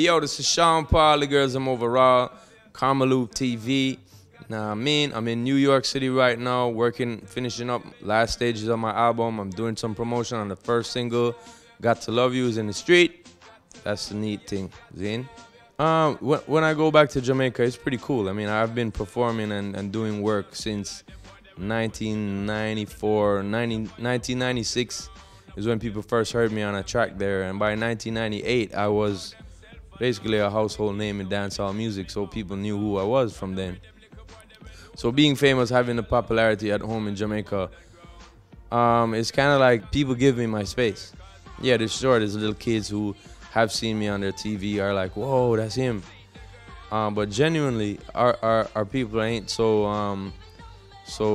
yo, this is Sean Paul, the girls I'm overall, KarmaloopTV. Nah, I'm in New York City right now, finishing up last stages of my album. I'm doing some promotion on the first single, Got to Love You, is in the street. That's the neat thing, Zin. When I go back to Jamaica, it's pretty cool. I mean, I've been performing and doing work since 1996 is when people first heard me on a track there, and by 1998 I was basically a household name in dancehall music, so people knew who I was from then. So being famous, having the popularity at home in Jamaica, it's kind of like people give me my space. Yeah, there's little kids who have seen me on their TV are like, whoa, that's him. But genuinely, our people ain't so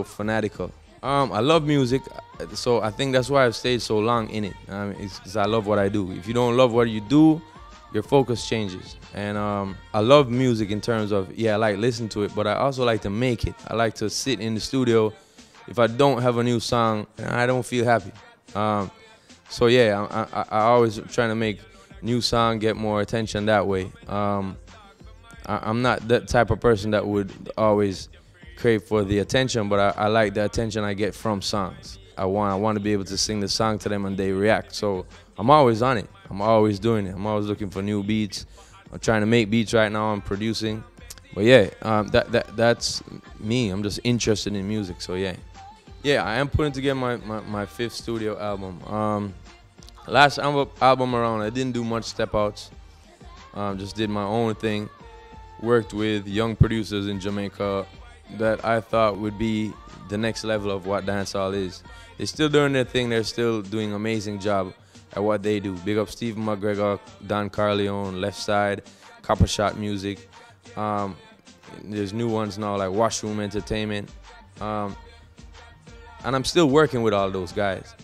fanatical. I love music, so I think that's why I've stayed so long in it. It's because I love what I do. If you don't love what you do, your focus changes. And I love music in terms of, yeah, I like listening to it, but I also like to make it. I like to sit in the studio. If I don't have a new song, I don't feel happy. So yeah, I always trying to make new song, get more attention that way. I'm not that type of person that would always crave for the attention, but I like the attention I get from songs. I want to be able to sing the song to them and they react. So I'm always on it. I'm always doing it. I'm always looking for new beats. I'm trying to make beats right now. I'm producing. But yeah, that's me. I'm just interested in music. So yeah. Yeah, I am putting together my fifth studio album. Last album around, I didn't do much step outs. Just did my own thing. Worked with young producers in Jamaica that I thought would be the next level of what dancehall is. They're still doing their thing. They're still doing an amazing job at what they do. Big up Stephen McGregor, Don Carleone, Left Side, Copper Shot Music. There's new ones now like Washroom Entertainment. And I'm still working with all those guys.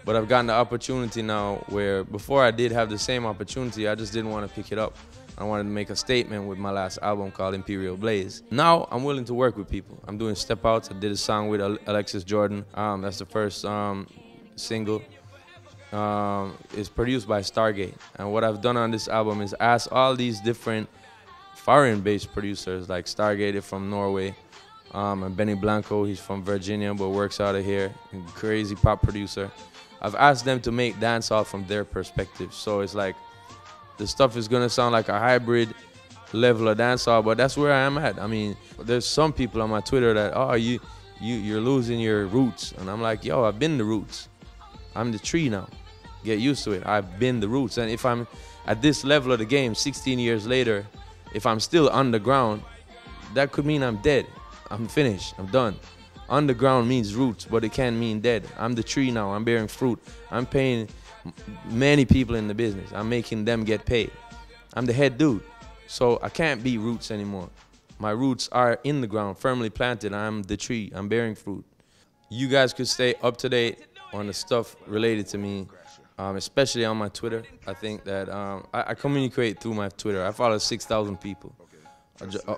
But I've gotten the opportunity now where before I did have the same opportunity, I just didn't want to pick it up. I wanted to make a statement with my last album called Imperial Blaze. Now I'm willing to work with people. I'm doing step outs. I did a song with Alexis Jordan. That's the first single. It's produced by Stargate. And what I've done on this album is ask all these different foreign-based producers like Stargate from Norway, and Benny Blanco, he's from Virginia but works out of here, crazy pop producer. I've asked them to make dancehall from their perspective. So it's like, the stuff is gonna sound like a hybrid level of dancehall, but that's where I am at. I mean, there's some people on my Twitter that, oh, you're losing your roots. And I'm like, yo, I've been the roots. I'm the tree now. Get used to it. I've been the roots. And if I'm at this level of the game 16 years later, if I'm still underground, that could mean I'm dead. I'm finished. I'm done. Underground means roots, but it can't mean dead. I'm the tree now. I'm bearing fruit. I'm paying many people in the business. I'm making them get paid. I'm the head dude. So I can't be roots anymore. My roots are in the ground, firmly planted. I'm the tree. I'm bearing fruit. You guys could stay up to date on the stuff related to me, especially on my Twitter. I think that I communicate through my Twitter. I follow 6,000 people,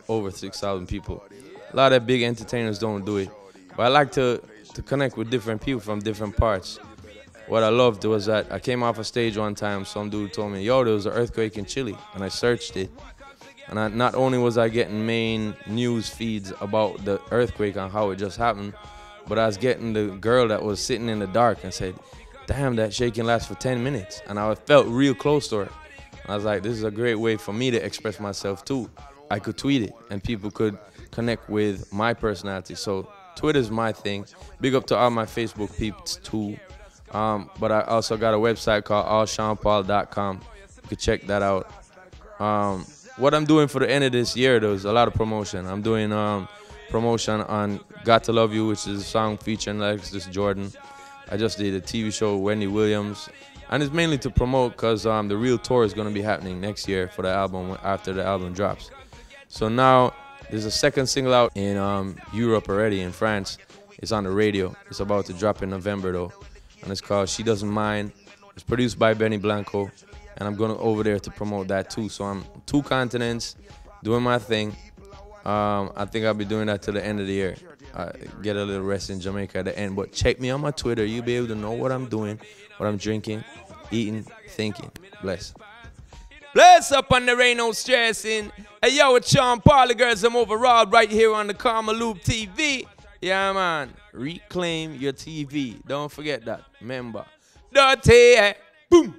over 6,000 people. A lot of big entertainers don't do it. But I like to connect with different people from different parts. What I loved was that I came off a stage one time, some dude told me, yo, there was an earthquake in Chile, and I searched it. And not only was I getting main news feeds about the earthquake and how it just happened, but I was getting the girl that was sitting in the dark and said, damn, that shaking lasts for 10 minutes. And I felt real close to her. And I was like, this is a great way for me to express myself too. I could tweet it, and people could connect with my personality. So Twitter's my thing. Big up to all my Facebook peeps too. But I also got a website called allseanpaul.com. You can check that out. What I'm doing for the end of this year, though, is a lot of promotion. I'm doing promotion on Got to Love You, which is a song featuring Alexis Jordan. I just did a TV show with Wendy Williams. And it's mainly to promote because the real tour is going to be happening next year for the album, after the album drops. So now there's a second single out in Europe already, in France. It's on the radio. It's about to drop in November, though. And it's called She Doesn't Mind. It's produced by Benny Blanco, and I'm going over there to promote that too. So I'm 2 continents, doing my thing. I think I'll be doing that till the end of the year. Get a little rest in Jamaica at the end. But check me on my Twitter. You'll be able to know what I'm doing, what I'm drinking, eating, thinking. Bless. Bless up on there ain't no stressing. Hey yo, it's Sean Paul, the girls I'm overall right here on the KarmaloopTV. Yeah man, reclaim your TV. Don't forget that. Remember. Dirty. Boom.